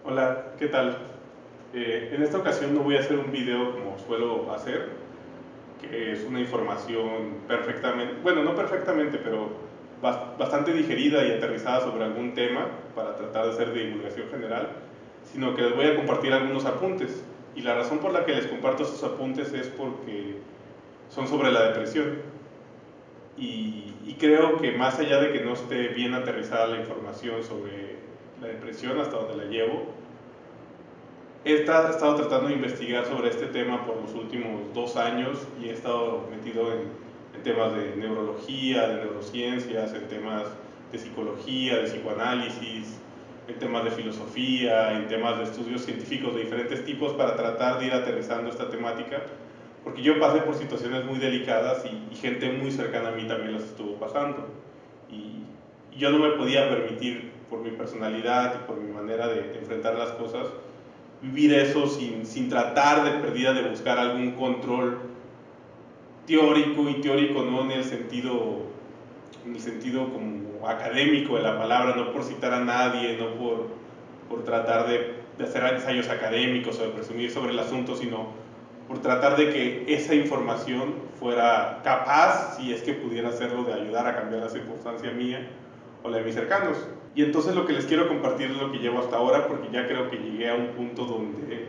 Hola, ¿qué tal? En esta ocasión no voy a hacer un video como suelo hacer, que es una información perfectamente, bueno, no perfectamente, pero bastante digerida y aterrizada sobre algún tema para tratar de ser de divulgación general, sino que les voy a compartir algunos apuntes. Y la razón por la que les comparto estos apuntes es porque son sobre la depresión. Y creo que más allá de que no esté bien aterrizada la información sobre la depresión, hasta donde la llevo, estado tratando de investigar sobre este tema por los últimos 2 años y he estado metido en temas de neurología, de neurociencias, en temas de psicología, de psicoanálisis, en temas de filosofía, en temas de estudios científicos de diferentes tipos para tratar de ir aterrizando esta temática, porque yo pasé por situaciones muy delicadas y gente muy cercana a mí también las estuvo pasando. Y yo no me podía permitir, por mi personalidad y por mi manera de enfrentar las cosas, vivir eso sin tratar de perdida de buscar algún control teórico, y teórico no en el sentido como académico de la palabra, no por citar a nadie, no por tratar de hacer ensayos académicos o de presumir sobre el asunto, sino por tratar de que esa información fuera capaz, si es que pudiera hacerlo, de ayudar a cambiar la circunstancia mía o la de mis cercanos. Y entonces lo que les quiero compartir es lo que llevo hasta ahora, porque ya creo que llegué a un punto donde,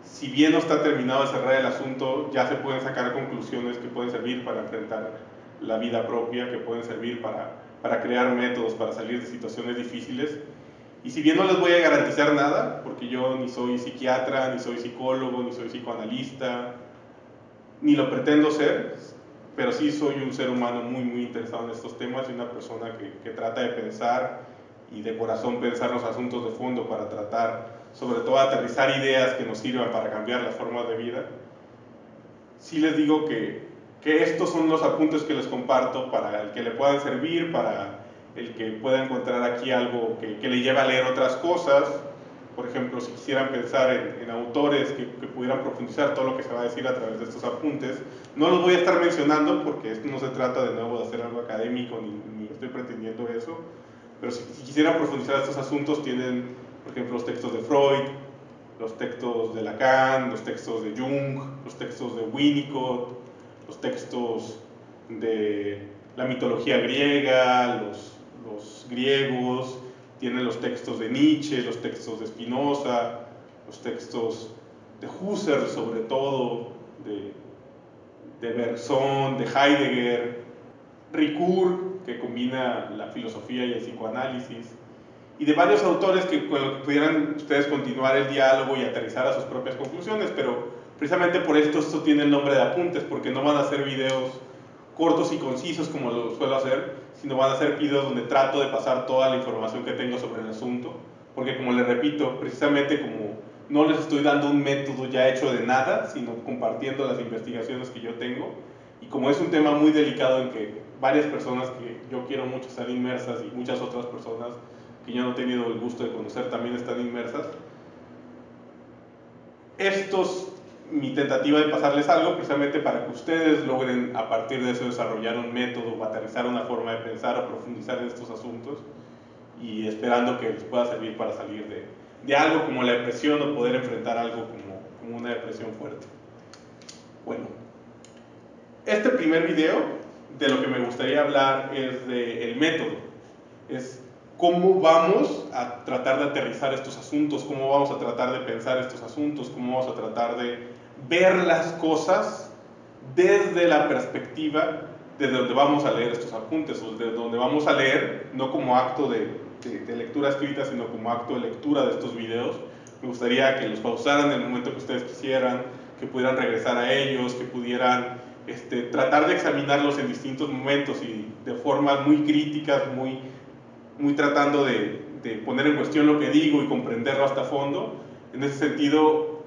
si bien no está terminado de cerrar el asunto, ya se pueden sacar conclusiones que pueden servir para enfrentar la vida propia, que pueden servir para crear métodos para salir de situaciones difíciles. Y si bien no les voy a garantizar nada, porque yo ni soy psiquiatra, ni soy psicólogo, ni soy psicoanalista, ni lo pretendo ser, pero sí soy un ser humano muy, muy interesado en estos temas y una persona que trata de pensar y de corazón pensar los asuntos de fondo para tratar, sobre todo, aterrizar ideas que nos sirvan para cambiar las formas de vida. Sí les digo que estos son los apuntes que les comparto para el que le puedan servir, para el que pueda encontrar aquí algo que le lleve a leer otras cosas. Por ejemplo, si quisieran pensar en autores que pudieran profundizar todo lo que se va a decir a través de estos apuntes. No los voy a estar mencionando porque esto no se trata de nuevo de hacer algo académico, ni estoy pretendiendo eso. Pero si quisieran profundizar estos asuntos, tienen, por ejemplo, los textos de Freud, los textos de Lacan, los textos de Jung, los textos de Winnicott, los textos de la mitología griega, los griegos, tienen los textos de Nietzsche, los textos de Spinoza, los textos de Husserl sobre todo, de, de Bergson, de Heidegger, Ricoeur, que combina la filosofía y el psicoanálisis, y de varios autores con los que pudieran ustedes continuar el diálogo y aterrizar a sus propias conclusiones, pero precisamente por esto tiene el nombre de apuntes, porque no van a ser videos cortos y concisos como lo suelo hacer, sino van a ser videos donde trato de pasar toda la información que tengo sobre el asunto, porque como les repito, precisamente como no les estoy dando un método ya hecho de nada, sino compartiendo las investigaciones que yo tengo, y como es un tema muy delicado en que varias personas que yo quiero mucho están inmersas y muchas otras personas que yo no he tenido el gusto de conocer también están inmersas, estos, mi tentativa de pasarles algo precisamente para que ustedes logren a partir de eso desarrollar un método o aterrizar una forma de pensar o profundizar en estos asuntos, y esperando que les pueda servir para salir de algo como la depresión o poder enfrentar algo como una depresión fuerte. Bueno, este primer video de lo que me gustaría hablar es del método, es cómo vamos a tratar de aterrizar estos asuntos, cómo vamos a tratar de pensar estos asuntos, cómo vamos a tratar de ver las cosas desde la perspectiva desde donde vamos a leer estos apuntes, o desde donde vamos a leer, no como acto de lectura escrita, sino como acto de lectura de estos videos. Me gustaría que los pausaran en el momento que ustedes quisieran, que pudieran regresar a ellos, que pudieran tratar de examinarlos en distintos momentos y de formas muy críticas, muy tratando de poner en cuestión lo que digo y comprenderlo hasta fondo. En ese sentido,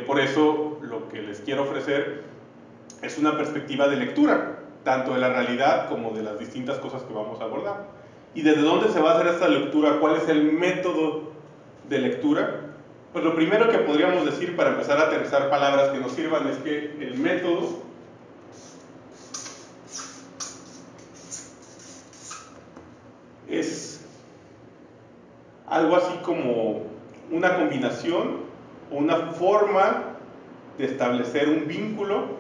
por eso lo que les quiero ofrecer es una perspectiva de lectura, tanto de la realidad como de las distintas cosas que vamos a abordar. ¿Y desde dónde se va a hacer esta lectura? ¿Cuál es el método de lectura? Pues lo primero que podríamos decir para empezar a aterrizar palabras que nos sirvan es que el método es algo así como una combinación o una forma de establecer un vínculo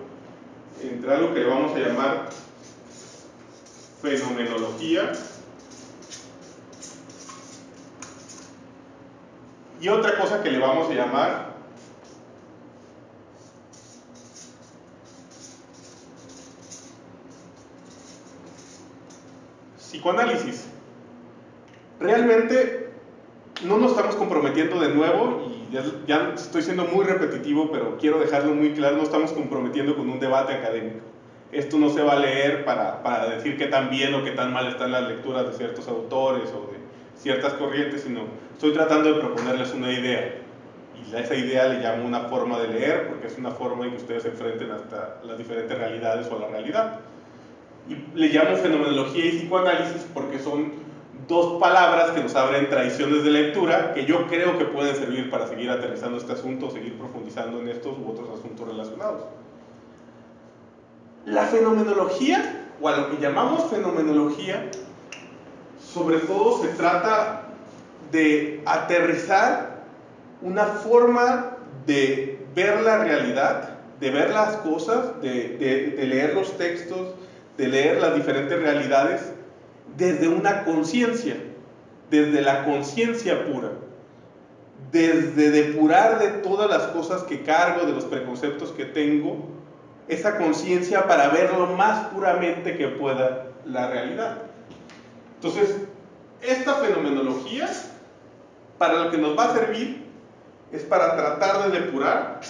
entre algo que le vamos a llamar fenomenología y otra cosa que le vamos a llamar psicoanálisis. Realmente no nos estamos comprometiendo de nuevo, y ya estoy siendo muy repetitivo, pero quiero dejarlo muy claro, no estamos comprometiendo con un debate académico. Esto no se va a leer para decir qué tan bien o qué tan mal están las lecturas de ciertos autores o de ciertas corrientes, sino estoy tratando de proponerles una idea. Y a esa idea le llamo una forma de leer, porque es una forma en que ustedes se enfrenten hasta las diferentes realidades o a la realidad. Y le llamo fenomenología y psicoanálisis porque son dos palabras que nos abren tradiciones de lectura que yo creo que pueden servir para seguir aterrizando este asunto, seguir profundizando en estos u otros asuntos relacionados. La fenomenología, o a lo que llamamos fenomenología, sobre todo se trata de aterrizar una forma de ver la realidad, de ver las cosas, de leer los textos, de leer las diferentes realidades desde una conciencia, desde la conciencia pura, desde depurar de todas las cosas que cargo, de los preconceptos que tengo, esa conciencia para ver lo más puramente que pueda la realidad. Entonces, esta fenomenología, para lo que nos va a servir, es para tratar de depurar,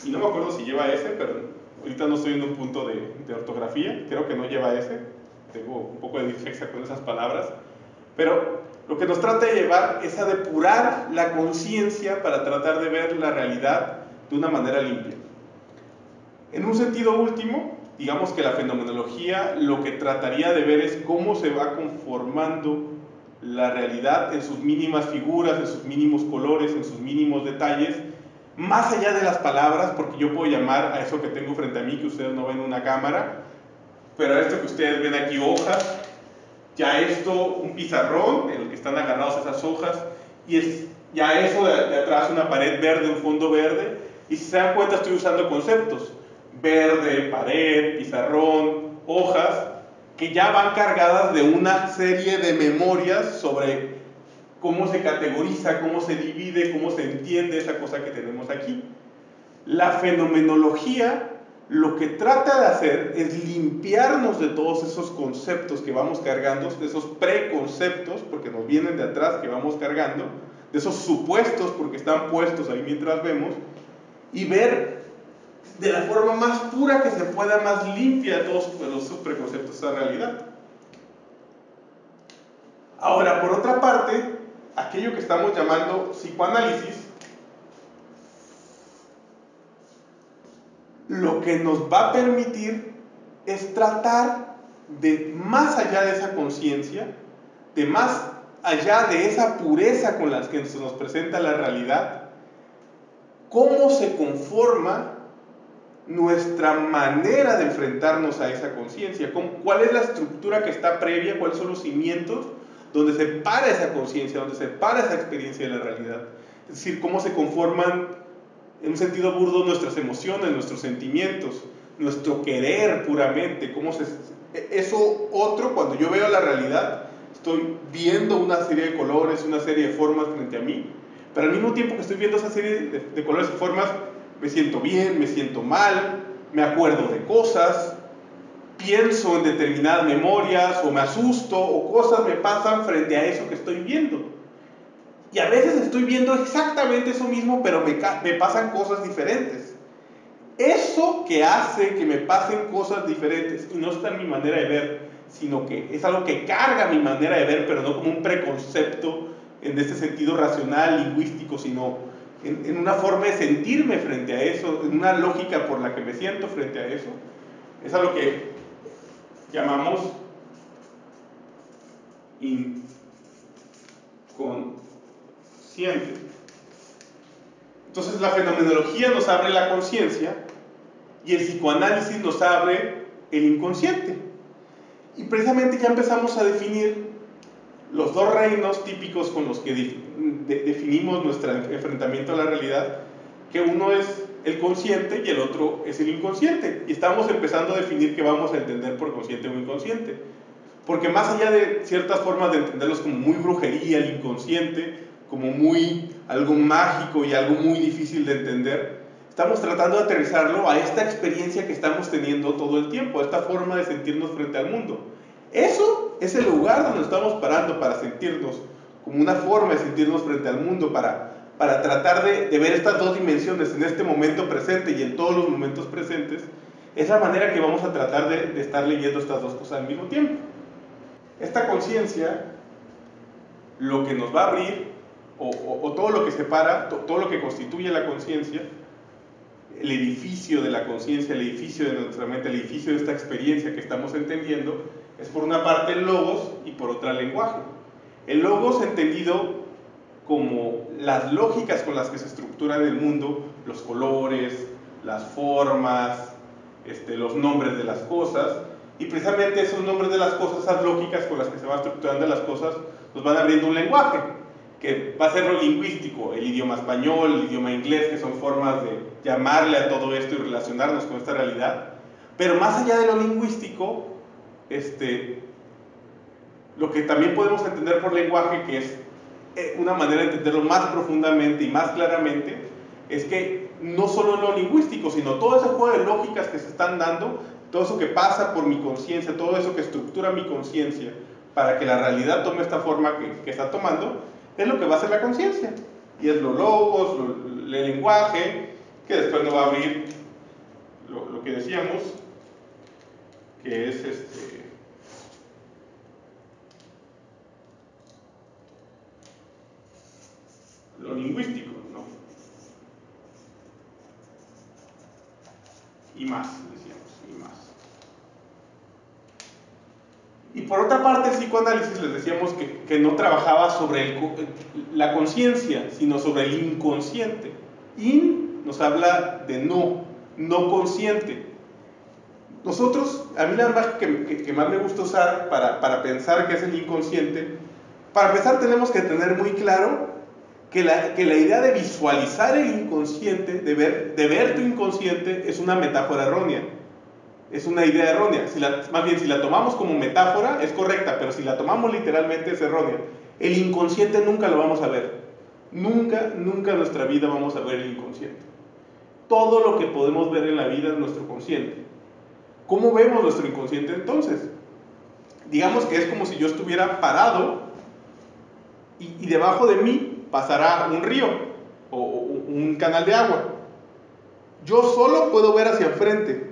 y no me acuerdo si lleva S, pero ahorita no estoy en un punto de ortografía, creo que no lleva S, tengo un poco de dislexia con esas palabras, pero lo que nos trata de llevar es a depurar la conciencia para tratar de ver la realidad de una manera limpia. En un sentido último, digamos que la fenomenología lo que trataría de ver es cómo se va conformando la realidad en sus mínimas figuras, en sus mínimos colores, en sus mínimos detalles, más allá de las palabras, porque yo puedo llamar a eso que tengo frente a mí, que ustedes no ven en una cámara, pero a esto que ustedes ven aquí, hojas, ya esto, un pizarrón en el que están agarrados esas hojas, y es ya eso de atrás una pared verde, un fondo verde, y si se dan cuenta estoy usando conceptos, verde, pared, pizarrón, hojas, que ya van cargadas de una serie de memorias sobre cómo se categoriza, cómo se divide, cómo se entiende esa cosa que tenemos aquí. La fenomenología lo que trata de hacer es limpiarnos de todos esos conceptos que vamos cargando, de esos preconceptos, porque nos vienen de atrás que vamos cargando, de esos supuestos, porque están puestos ahí mientras vemos, y ver de la forma más pura que se pueda, más limpia todos los preconceptos de esa realidad. Ahora, por otra parte, aquello que estamos llamando psicoanálisis, lo que nos va a permitir es tratar de, más allá de esa conciencia, de más allá de esa pureza con la que se nos presenta la realidad, cómo se conforma nuestra manera de enfrentarnos a esa conciencia, cuál es la estructura que está previa, cuáles son los cimientos donde se para esa conciencia, donde se para esa experiencia de la realidad. Es decir, cómo se conforman en un sentido burdo nuestras emociones, nuestros sentimientos, nuestro querer puramente, eso otro, cuando yo veo la realidad, estoy viendo una serie de colores, una serie de formas frente a mí, pero al mismo tiempo que estoy viendo esa serie de colores y formas, me siento bien, me siento mal, me acuerdo de cosas, pienso en determinadas memorias, o me asusto, o cosas me pasan frente a eso que estoy viendo. Y a veces estoy viendo exactamente eso mismo, pero me pasan cosas diferentes. Eso que hace que me pasen cosas diferentes, y no está en mi manera de ver, sino que es algo que carga mi manera de ver, pero no como un preconcepto en este sentido racional, lingüístico, sino en una forma de sentirme frente a eso, en una lógica por la que me siento frente a eso. Es algo que llamamos inconsciente. Entonces la fenomenología nos abre la conciencia y el psicoanálisis nos abre el inconsciente. Y precisamente ya empezamos a definir los dos reinos típicos con los que definimos nuestro enfrentamiento a la realidad, que uno es el consciente y el otro es el inconsciente. Y estamos empezando a definir qué vamos a entender por consciente o inconsciente. Porque más allá de ciertas formas de entenderlos como muy brujería, el inconsciente, como muy algo mágico y algo muy difícil de entender, estamos tratando de aterrizarlo a esta experiencia que estamos teniendo todo el tiempo, a esta forma de sentirnos frente al mundo. Eso es el lugar donde estamos parando para sentirnos, como una forma de sentirnos frente al mundo, para tratar de ver estas dos dimensiones en este momento presente y en todos los momentos presentes. Es la manera que vamos a tratar de estar leyendo estas dos cosas al mismo tiempo. Esta conciencia, lo que nos va a abrir, o todo lo que separa, todo lo que constituye la conciencia, el edificio de la conciencia, el edificio de nuestra mente, el edificio de esta experiencia que estamos entendiendo, es por una parte el logos y por otra el lenguaje. El logos entendido como las lógicas con las que se estructura el mundo, los colores, las formas, los nombres de las cosas, y precisamente esos nombres de las cosas, esas lógicas con las que se van estructurando las cosas, nos van abriendo un lenguaje, que va a ser lo lingüístico, el idioma español, el idioma inglés, que son formas de llamarle a todo esto y relacionarnos con esta realidad. Pero más allá de lo lingüístico, lo que también podemos entender por lenguaje, que es una manera de entenderlo más profundamente y más claramente, es que no solo lo lingüístico, sino todo ese juego de lógicas que se están dando, todo eso que pasa por mi conciencia, todo eso que estructura mi conciencia para que la realidad tome esta forma que está tomando, es lo que va a ser la conciencia. Y es los logos, el lenguaje, que después nos va a abrir lo que decíamos, que es lo lingüístico, ¿no? Y más, decíamos, y más. Y por otra parte, el psicoanálisis les decíamos que no trabajaba sobre la conciencia, sino sobre el inconsciente. In nos habla de no consciente. Nosotros, a mí la verdad que más me gusta usar para pensar qué es el inconsciente, para empezar tenemos que tener muy claro que la idea de visualizar el inconsciente, de ver tu inconsciente, es una metáfora errónea. Es una idea errónea. Más bien, si la tomamos como metáfora, es correcta, pero si la tomamos literalmente, es errónea. El inconsciente nunca lo vamos a ver. Nunca, nunca en nuestra vida vamos a ver el inconsciente. Todo lo que podemos ver en la vida es nuestro consciente. ¿Cómo vemos nuestro inconsciente entonces? Digamos que es como si yo estuviera parado y debajo de mí pasara un río o un canal de agua. Yo solo puedo ver hacia enfrente.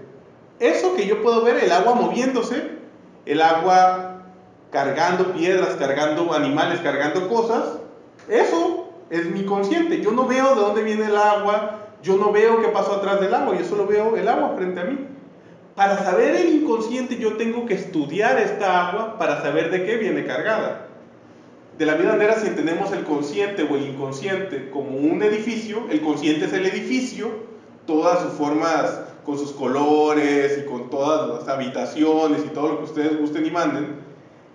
Eso que yo puedo ver, el agua moviéndose, el agua cargando piedras, cargando animales, cargando cosas, eso es mi consciente. Yo no veo de dónde viene el agua, yo no veo qué pasó atrás del agua, yo solo veo el agua frente a mí. Para saber el inconsciente yo tengo que estudiar esta agua para saber de qué viene cargada. De la misma manera, si entendemos el consciente o el inconsciente como un edificio, el consciente es el edificio, todas sus formas, con sus colores y con todas las habitaciones y todo lo que ustedes gusten y manden,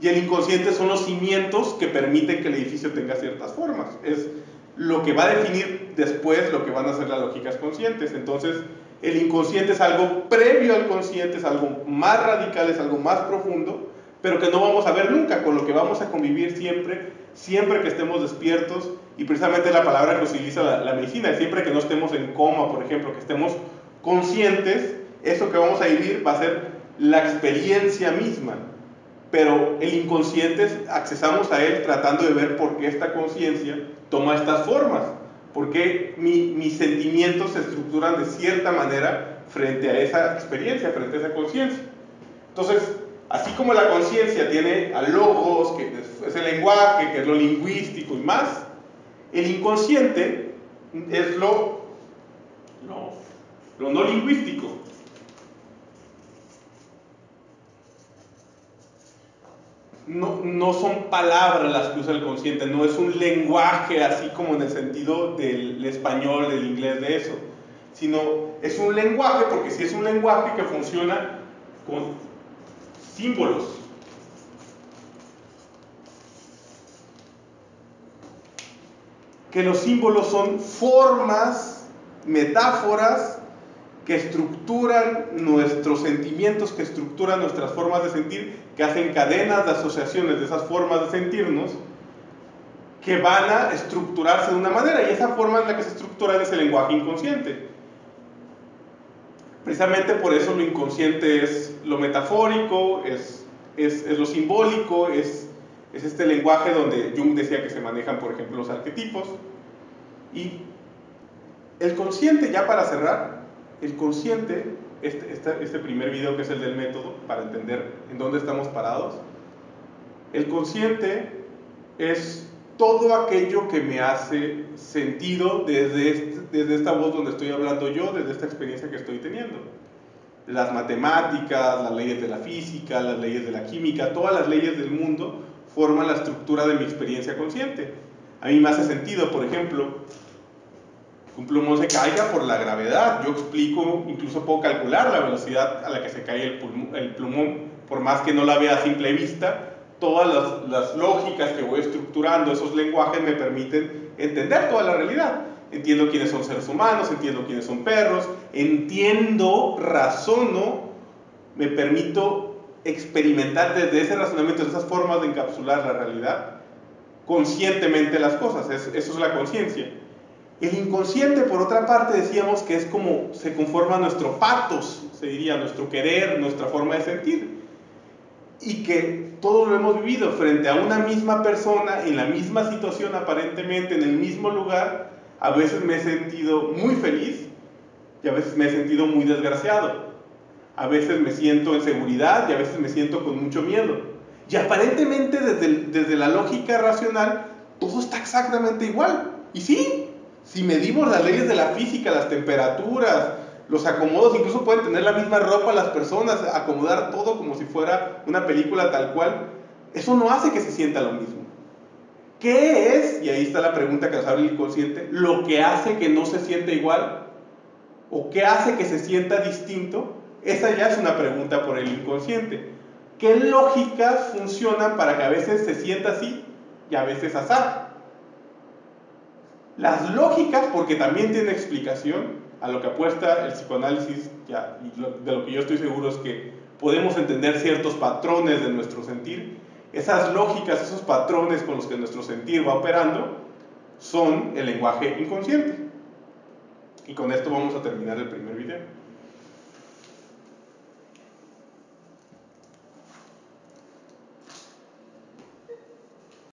y el inconsciente son los cimientos que permiten que el edificio tenga ciertas formas. Es lo que va a definir después lo que van a ser las lógicas conscientes. Entonces, el inconsciente es algo previo al consciente, es algo más radical, es algo más profundo, pero que no vamos a ver nunca, con lo que vamos a convivir siempre que estemos despiertos, y precisamente la palabra que utiliza la medicina, siempre que no estemos en coma, por ejemplo, que estemos conscientes, eso que vamos a vivir va a ser la experiencia misma, pero el inconsciente, accesamos a él tratando de ver por qué esta conciencia toma estas formas, por qué mis sentimientos se estructuran de cierta manera frente a esa experiencia, frente a esa conciencia. Entonces, así como la conciencia tiene al logos, que es el lenguaje, que es lo lingüístico y más, el inconsciente es lo no lingüístico. No son palabras las que usa el consciente, no es un lenguaje así como en el sentido del español, del inglés, de eso, sino es un lenguaje, porque si es un lenguaje que funciona con símbolos. que los símbolos son formas, metáforas que estructuran nuestros sentimientos, que estructuran nuestras formas de sentir, que hacen cadenas de asociaciones de esas formas de sentirnos, que van a estructurarse de una manera, y esa forma en la que se estructuran es el lenguaje inconsciente. Precisamente por eso lo inconsciente es lo metafórico, es lo simbólico, es este lenguaje donde Jung decía que se manejan, por ejemplo, los arquetipos. Y el consciente, ya para cerrar, el consciente, este primer video que es el del método, para entender en dónde estamos parados, el consciente es todo aquello que me hace sentido desde esta voz donde estoy hablando yo, desde esta experiencia que estoy teniendo. Las matemáticas, las leyes de la física, las leyes de la química, todas las leyes del mundo forman la estructura de mi experiencia consciente. A mí me hace sentido, por ejemplo, que un plumón se caiga por la gravedad. Yo explico, incluso puedo calcular la velocidad a la que se cae el plumón, por más que no la vea a simple vista. Todas las lógicas que voy estructurando, esos lenguajes me permiten entender toda la realidad. Entiendo quiénes son seres humanos, entiendo quiénes son perros, entiendo, razono, me permito experimentar desde ese razonamiento, de esas formas de encapsular la realidad, conscientemente las cosas. Eso es la conciencia. El inconsciente, por otra parte, decíamos que es como se conforma nuestro pathos, se diría, nuestro querer, nuestra forma de sentir. Y que todos lo hemos vivido frente a una misma persona, en la misma situación aparentemente, en el mismo lugar. A veces me he sentido muy feliz y a veces me he sentido muy desgraciado. A veces me siento en seguridad y a veces me siento con mucho miedo. Y aparentemente desde la lógica racional, todo está exactamente igual. Y sí, si medimos las leyes de la física, las temperaturas, los acomodos, incluso pueden tener la misma ropa las personas, acomodar todo como si fuera una película tal cual, eso no hace que se sienta lo mismo. ¿Qué es, y ahí está la pregunta que nos abre el inconsciente, lo que hace que no se sienta igual? ¿O qué hace que se sienta distinto? Esa ya es una pregunta por el inconsciente. ¿Qué lógicas funcionan para que a veces se sienta así y a veces así? Las lógicas, porque también tiene explicación, a lo que apuesta el psicoanálisis, ya, y de lo que yo estoy seguro es que podemos entender ciertos patrones de nuestro sentir. Esas lógicas, esos patrones con los que nuestro sentir va operando, son el lenguaje inconsciente. Y con esto vamos a terminar el primer video.